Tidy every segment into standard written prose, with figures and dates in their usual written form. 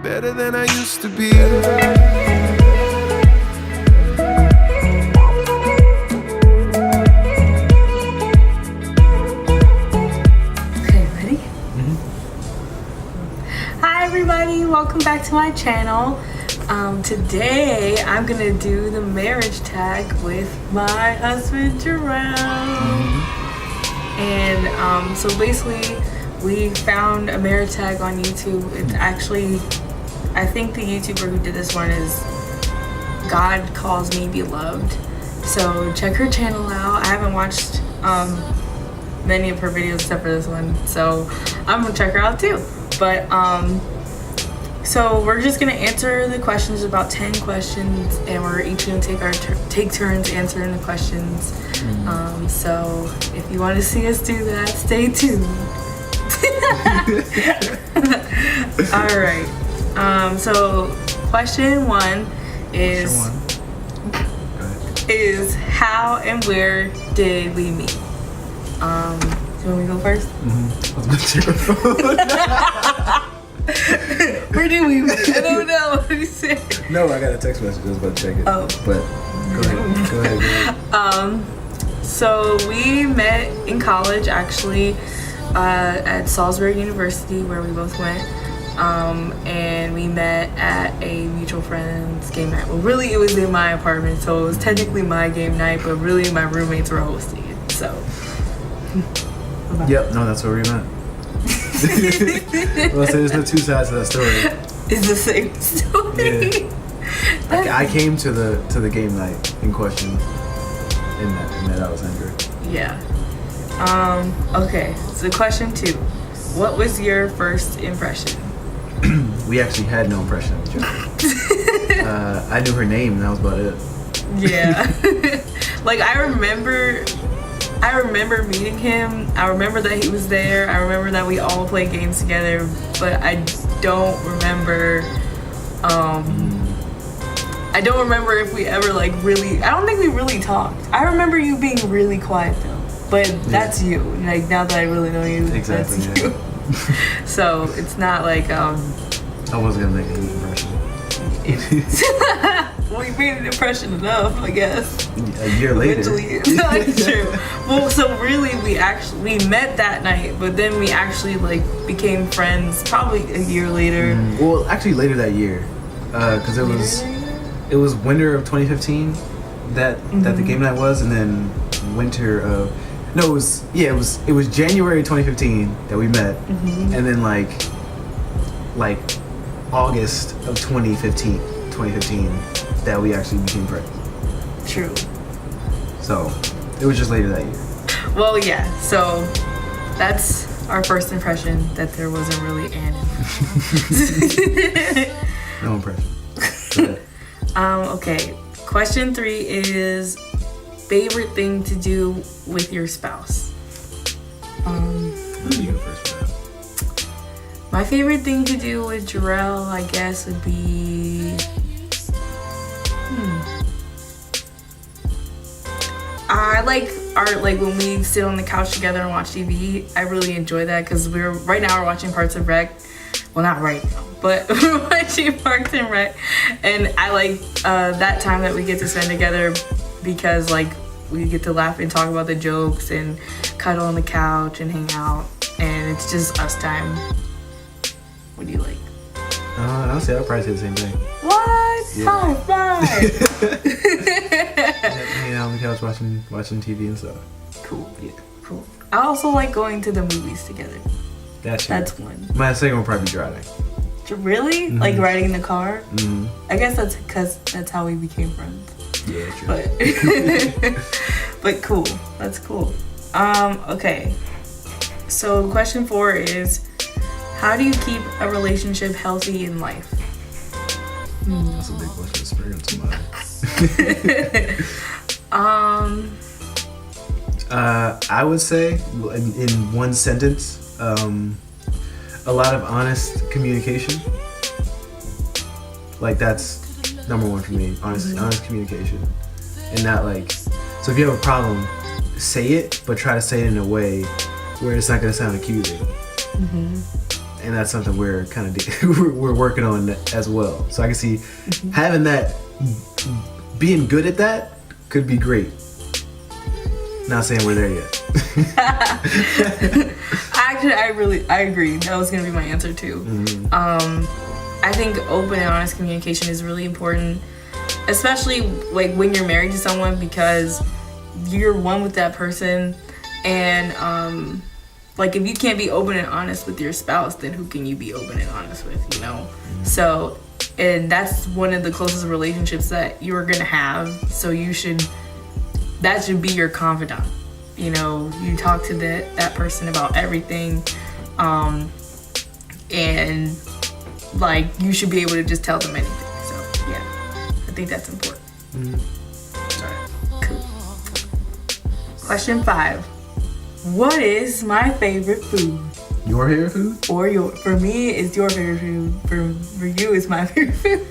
better than I used to be. Everybody, welcome back to my channel. Today I'm gonna do the marriage tag with my husband Jerome. And so basically we found a marriage tag on YouTube. It's actually, I think the YouTuber who did this one is God Calls Me Beloved. So check her channel out. I haven't watched many of her videos except for this one, so I'm gonna check her out too. But so we're just gonna answer the questions, about 10 questions, and we're each gonna take turns answering the questions. So if you want to see us do that, stay tuned. All right. So question one is how and where did we meet? Do you want me to go first? Where did we meet? I don't know. What did you say? No, I got a text message. I was about to check it. Oh. But go ahead. So we met in college, actually, at Salisbury University, where we both went. And we met at a mutual friend's game night. Well, really, it was in my apartment, so it was technically my game night, but really my roommates were hosting it. So. Yep. No, that's where we met. Well, so there's no two sides to that story. It's the same story. Yeah. I came to the game night in question in that Alexandria. Yeah. Okay. So question 2, what was your first impression? We actually had no impression of each other. I knew her name, and that was about it. Yeah. Like I remember meeting him. I remember that he was there. I remember that we all played games together, but I don't remember if we ever like really, I don't think we really talked. I remember you being really quiet though, but that's you. Like now that I really know you, exactly, that's you. So it's not like I wasn't gonna make a good impression. We made an impression enough, I guess. A year later. That's true. Well, so really we met that night, but then we actually like became friends probably a year later. Well, actually later that year, because it was winter of 2015 that the game night was, and then winter of it was January 2015 that we met, and then like August of 2015 that we actually became friends. True. So it was just later that year. Well, yeah. So that's our first impression, that there wasn't really an impression. No impression. Okay. Question 3 is favorite thing to do with your spouse. You go first. My favorite thing to do with Jarrell, I guess, would be I like art, like when we sit on the couch together and watch TV. I really enjoy that because we're watching Parks and Rec. Well, not right now, but we're watching Parks and Rec, and I like that time that we get to spend together because like we get to laugh and talk about the jokes and cuddle on the couch and hang out, and it's just us time. What do you like? Honestly, I'll probably say the same thing. What? Yeah. High five! Hanging out on the couch watching TV and stuff. Cool. Yeah. Cool. I also like going to the movies together. That's one. My second one would probably be driving. Really? Like riding in the car? Mm-hmm. I guess that's because that's how we became friends. Yeah, true. But cool. That's cool. Okay. So question 4 is, how do you keep a relationship healthy in life? That's a big question. Experience of mine. I would say, in one sentence, a lot of honest communication. Like that's number one for me. Honest communication, and not like. So if you have a problem, say it, but try to say it in a way where it's not gonna sound accusing. and that's something we're kind of we're working on as well. So I can see having that, being good at that could be great. Not saying we're there yet. Actually, I agree. That was gonna be my answer too. I think open and honest communication is really important, especially like when you're married to someone, because you're one with that person, and like if you can't be open and honest with your spouse, then who can you be open and honest with, you know? So, and that's one of the closest relationships that you're gonna have. So that should be your confidant. You know, you talk to that person about everything, and like you should be able to just tell them anything. So yeah, I think that's important. Alright, cool. Question 5. What is my favorite food? Your favorite food? For me, it's your favorite food. For you, it's my favorite food.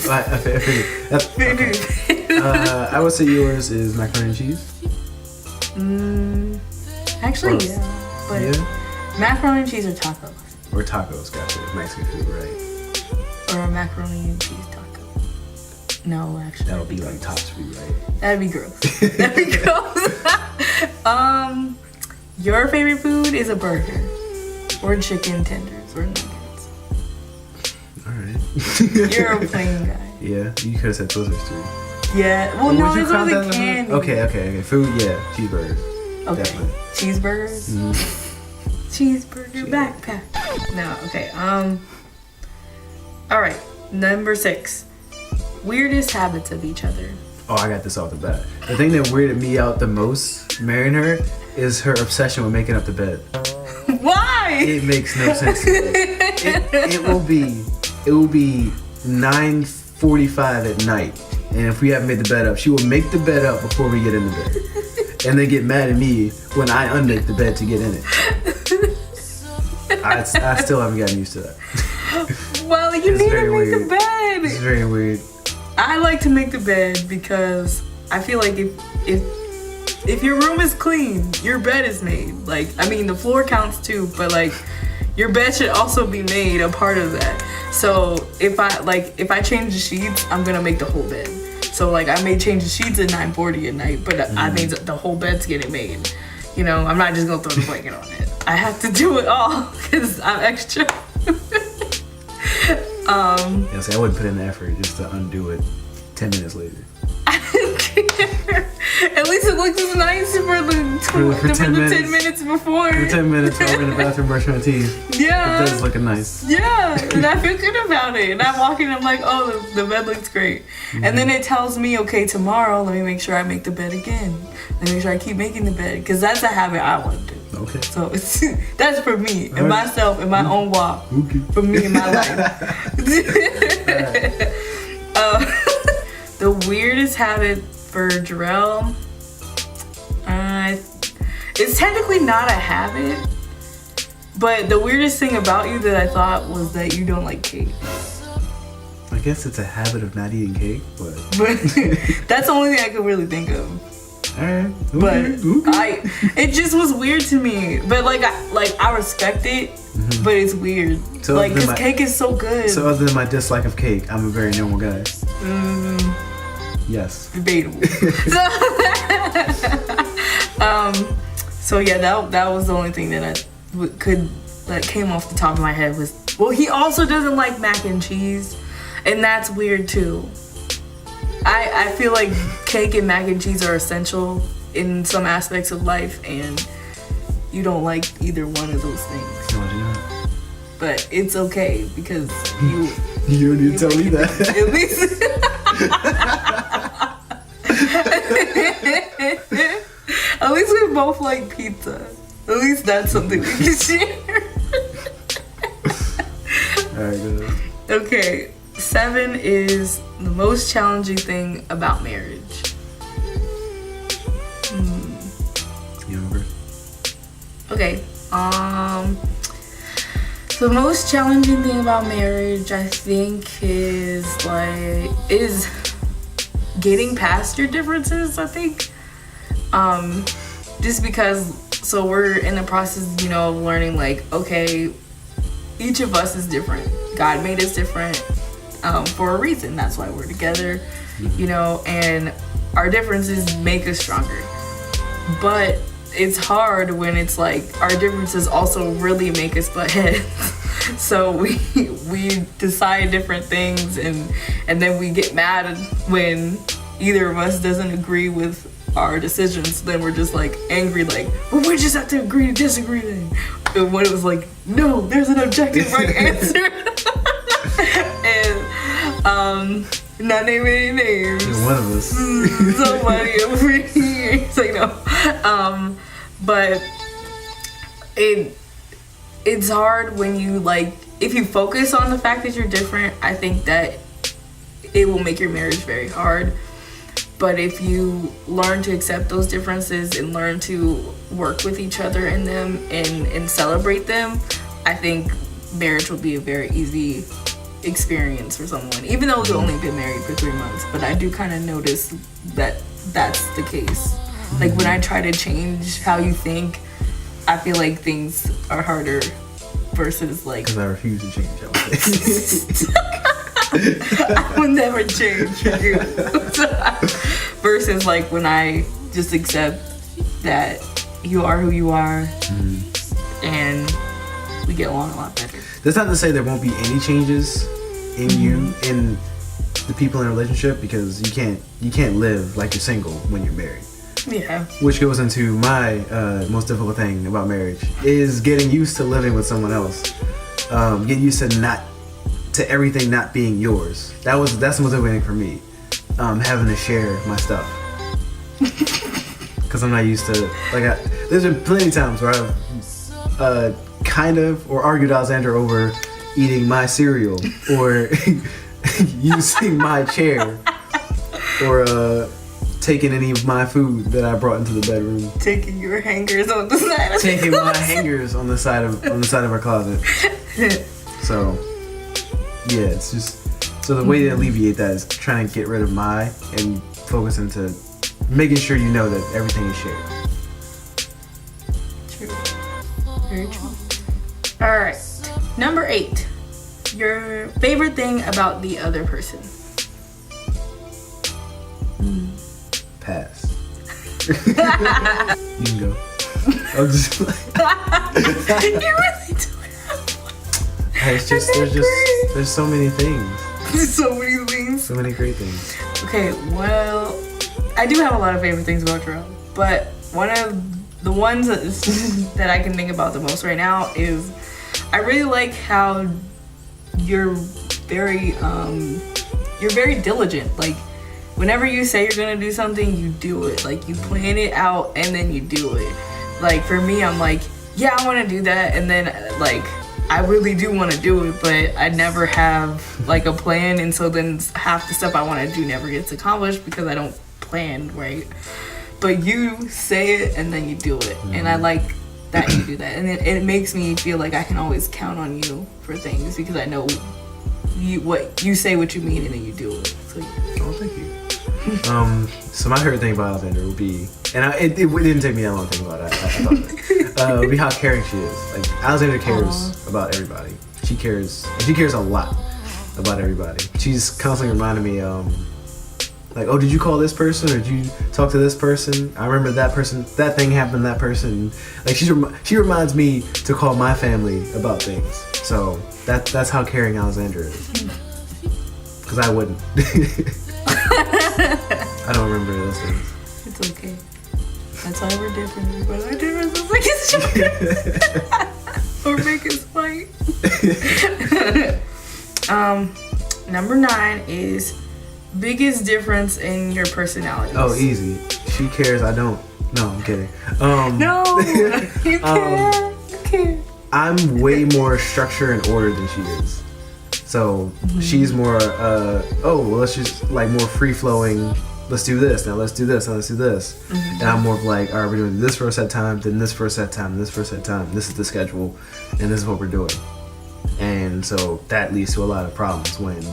My favorite food. I would say yours is macaroni and cheese. Actually, yeah. But macaroni and cheese or tacos? Or tacos, gotcha. Mexican food, right? Or a macaroni and cheese taco. No, actually. That would be like Tops food, right? That'd be gross. That'd be gross. Your favorite food is a burger. Or chicken tenders or nuggets. Alright. You're a plain guy. Yeah, you could have said Twizzlers too. Yeah, well, no, it's only candy. Okay. Food, yeah, cheeseburgers. Okay, definitely. Cheeseburgers. Cheeseburger backpack. No, okay. All right, number 6. Weirdest habits of each other. Oh, I got this off the bat. The thing that weirded me out the most marrying her is her obsession with making up the bed. Why? It makes no sense to me. It will be 9:45 at night, and if we haven't made the bed up, she will make the bed up before we get in the bed, and then get mad at me when I unmake the bed to get in it. I still haven't gotten used to that. Well, you need to make the bed. It's very weird. I like to make the bed because I feel like if your room is clean, your bed is made. Like, I mean, the floor counts too, but like, your bed should also be made a part of that. So if I change the sheets, I'm gonna make the whole bed. So like, I may change the sheets at 9:40 at night, but I made the whole bed's getting made. You know, I'm not just gonna throw the blanket on it. I have to do it all because I'm extra. Yeah, see, I wouldn't put in the effort just to undo it 10 minutes later. I don't care. At least it looks nice for the 10 minutes before. For 10 minutes while we're in the bathroom brushing our teeth. Yeah. The bed's looking nice. Yeah, and I feel good about it. And I walk in, I'm like, oh, the bed looks great. And then it tells me, okay, tomorrow, let me make sure I make the bed again. Let me make sure I keep making the bed. Because that's a habit I want to do. Okay. So that's for me and myself and my own walk. Okay. For me and my life. The weirdest habit for Jarrell, it's technically not a habit, but the weirdest thing about you that I thought was that you don't like cake. I guess it's a habit of not eating cake, but that's the only thing I could really think of. Alright. But it just was weird to me. But I respect it, but it's weird. So like, cause cake is so good. So other than my dislike of cake, I'm a very normal guy. Yes. Debatable. So yeah, that was the only thing that that came off the top of my head was, well, he also doesn't like mac and cheese, and that's weird too. I feel like cake and mac and cheese are essential in some aspects of life, and you don't like either one of those things. No, I do not. But it's okay because you don't need to tell me that. At least at least we both like pizza. At least that's something we can share. Alright, good. Okay, 7 is the most challenging thing about marriage. You remember? Okay. The most challenging thing about marriage, I think, is getting past your differences, I think. Just because, so we're in the process, of learning, like, okay, each of us is different. God made us different for a reason. That's why we're together, you know, and our differences make us stronger. But it's hard when it's like our differences also really make us butt heads. So we decide different things, and then we get mad when either of us doesn't agree with our decisions. Then we're just like angry, like, well, we just have to agree to disagree then. And when it was like, no, there's an objective right answer. And not naming any names. You're one of us. Somebody over here. It's like, no. But it's hard when you, like, if you focus on the fact that you're different, I think that it will make your marriage very hard. But if you learn to accept those differences and learn to work with each other in them and celebrate them, I think marriage will be a very easy experience for someone. Even though we've only been married for 3 months, but I do kind of notice that that's the case. Like when I try to change how you think, I feel like things are harder versus like... Because I refuse to change how I think. I will never change you. Versus like when I just accept that you are who you are, and we get along a lot better. That's not to say there won't be any changes in you, in the people in a relationship, because you can't live like you're single when you're married. Yeah. Which goes into my most difficult thing about marriage, is getting used to living with someone else. Get used to everything not being yours. That's the most difficult thing for me. Having to share my stuff. Because I'm not used to, like, there's been plenty of times where I've kind of, or argued with Alexandra over eating my cereal, or using my chair, or taking any of my food that I brought into the bedroom. Taking your hangers on the side of Taking my hangers on the side of our closet. So, yeah, it's just, so the way to alleviate that is trying to get rid of my and focus into making sure you know that everything is shared. True. Very true. Alright. Number 8. Your favorite thing about the other person. Pass. You can go. I'm just like... You really do. It's just, there's so many things. So many things. So many great things. Okay, well, I do have a lot of favorite things about Jerome, but one of the ones that I can think about the most right now is I really like how you're very diligent. Like, whenever you say you're gonna do something, you do it. Like, you plan it out and then you do it. Like, for me, I'm like, yeah, I want to do that, and then like, I really do want to do it, but I never have like a plan, and so then half the stuff I want to do never gets accomplished because I don't plan right. But you say it and then you do it, and I like that you do that, and it makes me feel like I can always count on you for things because I know you say what you mean and then you do it. So, oh, thank you. So my favorite thing about Alexandra would be, and it didn't take me that long to think about it. I thought it would be how caring she is. Like, Alexandra cares about everybody. She cares a lot about everybody. She's constantly reminding me, like, oh, did you call this person, or did you talk to this person? I remember that person, that thing happened to that person. Like, she reminds me to call my family about things. So that's how caring Alexandra is. Because I wouldn't. I don't remember those things. It's okay. That's why we're different. But our differences make us stronger. Or make us fight. Number 9 is biggest difference in your personalities. Oh, easy. She cares, I don't. No, I'm kidding. No, you care. You care. I'm way more structure and order than she is. So she's more, let's just, like, more free-flowing. Let's do this, now let's do this, now let's do this. And I'm more of like, all right, we're doing this for a set time, then this for a set time, this for a set time. This is the schedule, and this is what we're doing. And so that leads to a lot of problems when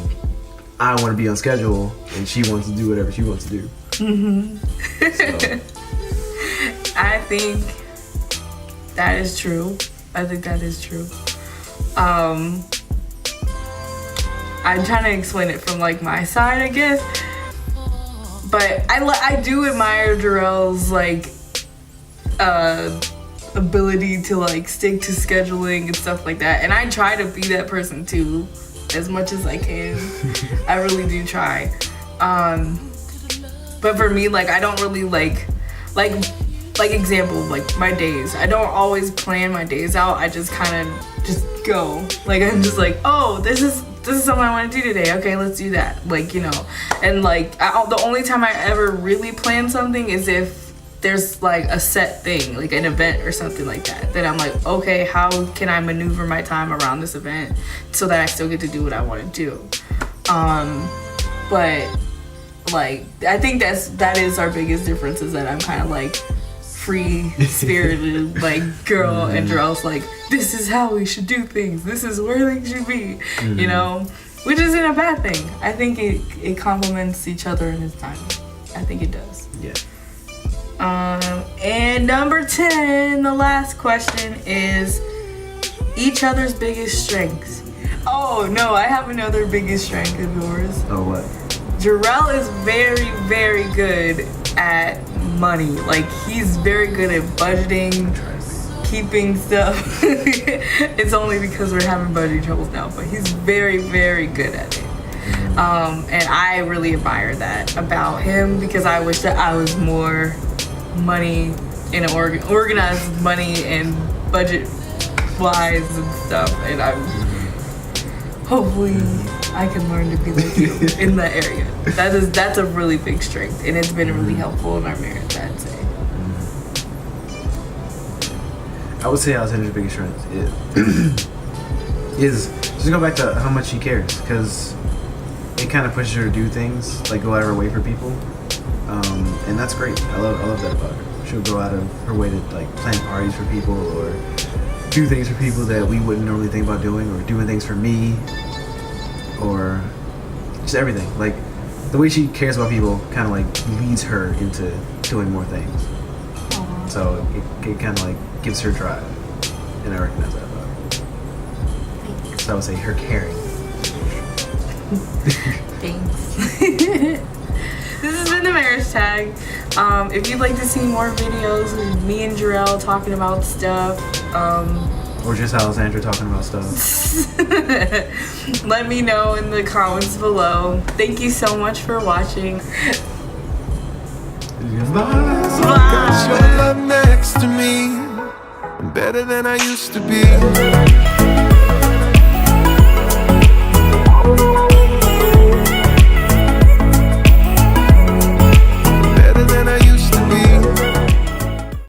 I want to be on schedule and she wants to do whatever she wants to do. So. I think that is true. I think that is true. I'm trying to explain it from like my side, I guess. But I do admire Jarrell's like ability to like stick to scheduling and stuff like that. And I try to be that person too, as much as I can. I really do try. But for me, like I don't really like example, like my days. I don't always plan my days out. I just kind of just go. Like I'm just like, oh, this is something I want to do today. Okay, let's do that. Like, you know, and like the only time I ever really plan something is if there's like a set thing, like an event or something like that. Then I'm like, okay, how can I maneuver my time around this event so that I still get to do what I want to do? But like I think that is our biggest difference, is that I'm kind of like free spirited like girl, and Jarrell's like, this is how we should do things, this is where things should be, you know, which isn't a bad thing. I think it complements each other in its time. I think it does. Yeah. And number 10, the last question is each other's biggest strengths. Oh no, I have another biggest strength of yours. Oh, what? Jarrell is very, very good at money. Like he's very good at budgeting, keeping stuff. It's only because we're having budget troubles now, but he's very, very good at it. And I really admire that about him, because I wish that I was more money and organized money and budget wise and stuff. And hopefully I can learn to be like you in that area. That's a really big strength, and it's been really helpful in our marriage, I'd say. I would say Alexandra's biggest strength is just go back to how much she cares, because it kind of pushes her to do things, like go out of her way for people, and that's great. I love that about her. She'll go out of her way to like plan parties for people, or do things for people that we wouldn't normally think about doing, or doing things for me, or just everything. Like the way she cares about people kind of like leads her into doing more things. Aww. So it kind of like gives her drive, and I recognize that about her. Thanks. So I would say her caring. Thanks. This has been the Marriage Tag. If you'd like to see more videos with me and Jarrell talking about stuff, or just Alexandra talking about stuff, let me know in the comments below. Thank you so much for watching. Got your love next to me, better than I used to be.